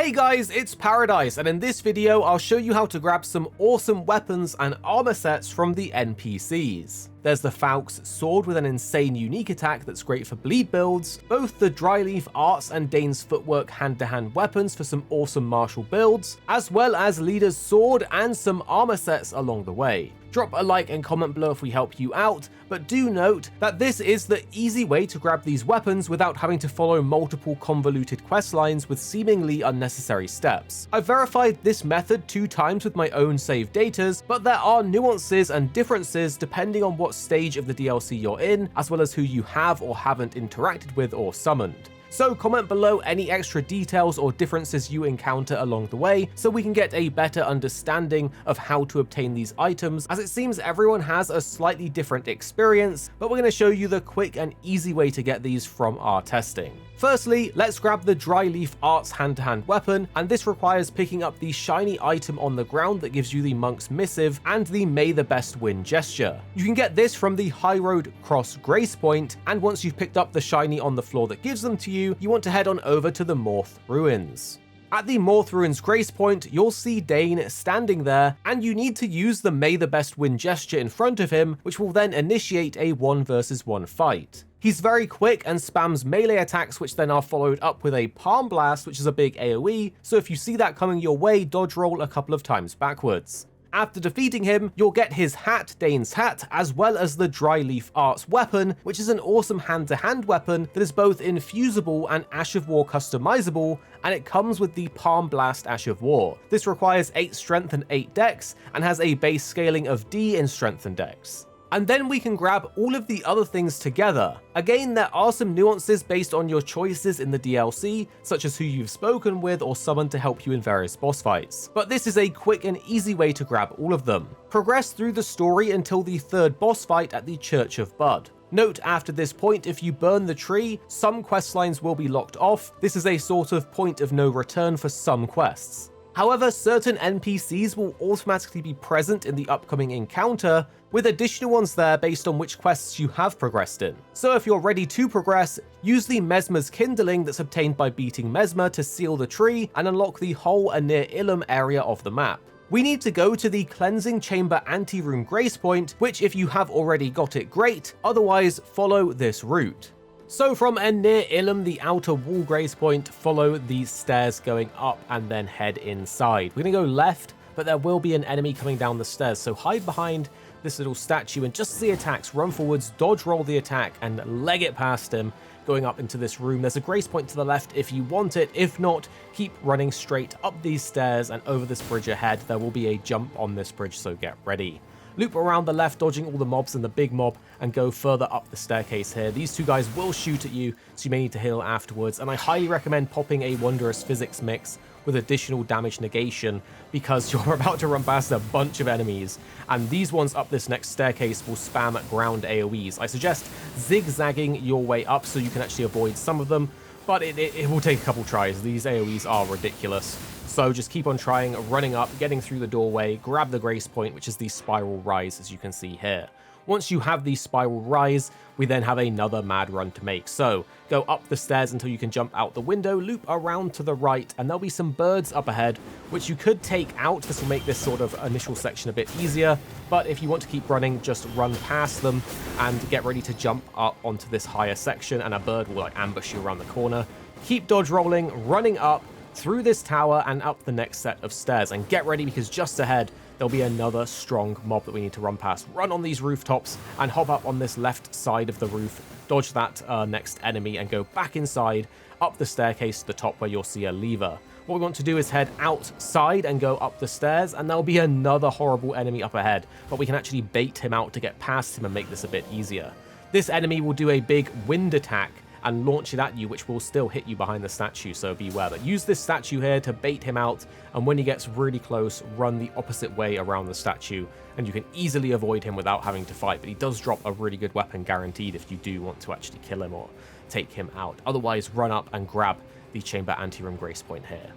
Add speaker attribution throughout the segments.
Speaker 1: Hey guys, it's Paradise, and in this video I'll show you how to grab some awesome weapons and armor sets from the NPCs. There's the Falx sword with an insane unique attack that's great for bleed builds, both the Dryleaf Arts and Dane's Footwork hand-to-hand weapons for some awesome martial builds, as well as Ledas Sword and some armor sets along the way. Drop a like and comment below if we help you out, but do note that this is the easy way to grab these weapons without having to follow multiple convoluted quest lines with seemingly unnecessary steps. I've verified this method 2 times with my own save datas, but there are nuances and differences depending on what stage of the DLC you're in, as well as who you have or haven't interacted with or summoned. So comment below any extra details or differences you encounter along the way so we can get a better understanding of how to obtain these items, as it seems everyone has a slightly different experience, but we're going to show you the quick and easy way to get these from our testing. Firstly, let's grab the Dryleaf Arts hand-to-hand weapon, and this requires picking up the shiny item on the ground that gives you the Monk's Missive and the May the Best Win gesture. You can get this from the High Road Cross Grace Point, and once you've picked up the shiny on the floor that gives them to you, you want to head on over to the Morth Ruins. At the Morth Ruins Grace Point, you'll see Dane standing there, and you need to use the May the Best Win gesture in front of him, which will then initiate a 1 versus 1 fight. He's very quick and spams melee attacks, which then are followed up with a Palm Blast, which is a big AoE, so if you see that coming your way, dodge roll a couple of times backwards. After defeating him, you'll get his hat, Dane's hat, as well as the Dryleaf Arts weapon, which is an awesome hand-to-hand weapon that is both infusible and Ash of War customizable, and it comes with the Palm Blast Ash of War. This requires 8 strength and 8 dex, and has a base scaling of D in strength and dex. And then we can grab all of the other things together. Again, there are some nuances based on your choices in the DLC, such as who you've spoken with or summoned to help you in various boss fights. But this is a quick and easy way to grab all of them. Progress through the story until the 3rd boss fight at the Church of Bud. Note, after this point, if you burn the tree, some quest lines will be locked off. This is a sort of point of no return for some quests. However, certain NPCs will automatically be present in the upcoming encounter, with additional ones there based on which quests you have progressed in. So if you're ready to progress, use the Messmer's Kindling that's obtained by beating Messmer to seal the tree and unlock the whole Near Ilum area of the map. We need to go to the Cleansing Chamber Anteroom Grace Point, which if you have already got it, great, otherwise follow this route. So from Near Ilum, the outer wall Grace Point, follow these stairs going up and then head inside. We're going to go left, but there will be an enemy coming down the stairs, so hide behind this little statue and just see attacks, run forwards, dodge roll the attack and leg it past him, going up into this room. There's a Grace Point to the left if you want it. If not, keep running straight up these stairs and over this bridge ahead. There will be a jump on this bridge, so get ready. Loop around the left, dodging all the mobs and the big mob, and go further up the staircase here. These 2 guys will shoot at you, so you may need to heal afterwards, and I highly recommend popping a Wondrous Physics mix with additional damage negation, because you're about to run past a bunch of enemies, and these ones up this next staircase will spam ground AoEs. I suggest zigzagging your way up so you can actually avoid some of them, but it will take a couple tries. These AoEs are ridiculous. So just keep on trying, running up, getting through the doorway, grab the Grace Point, which is the spiral rise, as you can see here. Once you have the spiral rise, we then have another mad run to make. So go up the stairs until you can jump out the window, loop around to the right, and there'll be some birds up ahead, which you could take out. This will make this sort of initial section a bit easier, but if you want to keep running, just run past them and get ready to jump up onto this higher section, and a bird will ambush you around the corner. Keep dodge rolling, running up through this tower and up the next set of stairs, and get ready because just ahead there'll be another strong mob that we need to run past. Run on these rooftops and hop up on this left side of the roof, dodge that next enemy and go back inside, up the staircase to the top where you'll see a lever. What we want to do is head outside and go up the stairs, and there'll be another horrible enemy up ahead, but we can actually bait him out to get past him and make this a bit easier. This enemy will do a big wind attack and launch it at you, which will still hit you behind the statue, so beware. But use this statue here to bait him out, and when he gets really close, run the opposite way around the statue, and you can easily avoid him without having to fight. But he does drop a really good weapon guaranteed if you do want to actually kill him or take him out. Otherwise, run up and grab the Chamber Anteroom Grace Point here.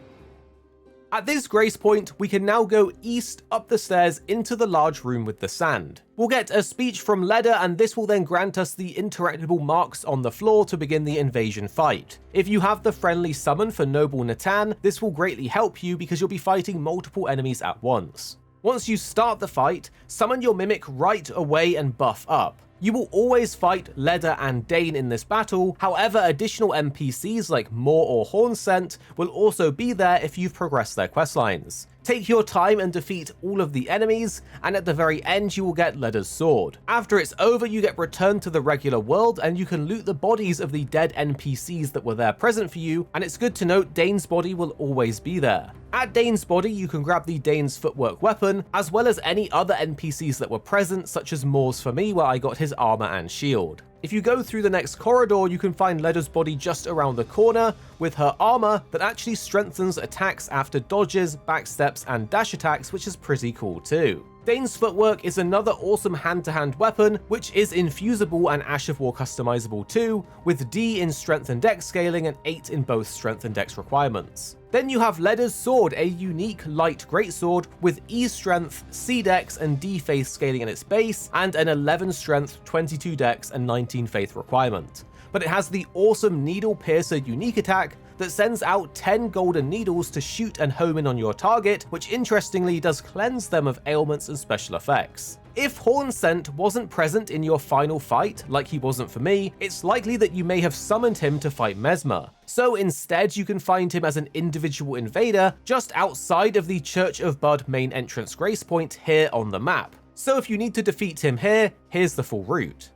Speaker 1: At this grace point, we can now go east up the stairs into the large room with the sand. We'll get a speech from Leda, and this will then grant us the interactable marks on the floor to begin the invasion fight. If you have the friendly summon for Noble Natan, this will greatly help you because you'll be fighting multiple enemies at once. Once you start the fight, summon your Mimic right away and buff up. You will always fight Leda and Dane in this battle, however additional NPCs like Moor or Hornsent will also be there if you've progressed their questlines. Take your time and defeat all of the enemies, and at the very end you will get Ledas Sword. After it's over, you get returned to the regular world and you can loot the bodies of the dead NPCs that were there present for you, and it's good to note Dane's body will always be there. At Dane's body, you can grab the Dane's Footwork weapon, as well as any other NPCs that were present, such as Moor's for me, where I got his armor and shield. If you go through the next corridor, you can find Leda's body just around the corner, with her armor that actually strengthens attacks after dodges, backsteps, and dash attacks, which is pretty cool too. Dane's Footwork is another awesome hand-to-hand weapon, which is infusible and Ash of War customizable too, with D in strength and dex scaling and 8 in both strength and dex requirements. Then you have Ledas Sword, a unique light greatsword with E strength, C dex, and D faith scaling in its base, and an 11 strength, 22 dex, and 19 faith requirement. But it has the awesome Needle Piercer unique attack that sends out 10 golden needles to shoot and home in on your target, which interestingly does cleanse them of ailments and special effects. If Hornsent wasn't present in your final fight, like he wasn't for me, it's likely that you may have summoned him to fight Mesmer. So instead, you can find him as an individual invader just outside of the Church of Bud main entrance grace point here on the map. So if you need to defeat him here, here's the full route.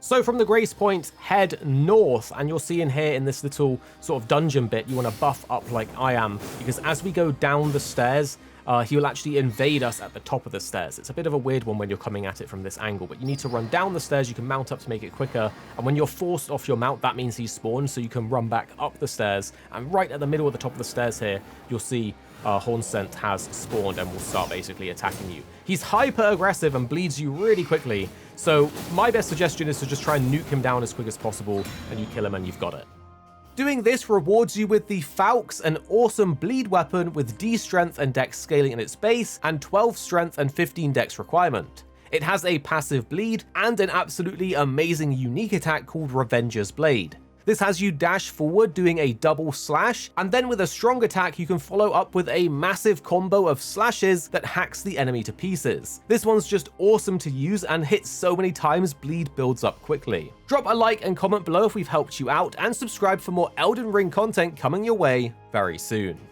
Speaker 1: So from the grace point, head north, and you'll see in here in this little sort of dungeon bit, you want to buff up like I am, because as we go down the stairs, he will actually invade us at the top of the stairs. It's a bit of a weird one when you're coming at it from this angle, but you need to run down the stairs. You can mount up to make it quicker, and when you're forced off your mount, that means he's spawned, so you can run back up the stairs, and right at the middle of the top of the stairs here, you'll see Hornsent has spawned and will start basically attacking you. He's hyper aggressive and bleeds you really quickly, so my best suggestion is to just try and nuke him down as quick as possible, and you kill him and you've got it. Doing this rewards you with the Falx, an awesome bleed weapon with D strength and dex scaling in its base, and 12 strength and 15 dex requirement. It has a passive bleed and an absolutely amazing unique attack called Revenger's Blade. This has you dash forward doing a double slash, and then with a strong attack you can follow up with a massive combo of slashes that hacks the enemy to pieces. This one's just awesome to use and hits so many times bleed builds up quickly. Drop a like and comment below if we've helped you out, and subscribe for more Elden Ring content coming your way very soon.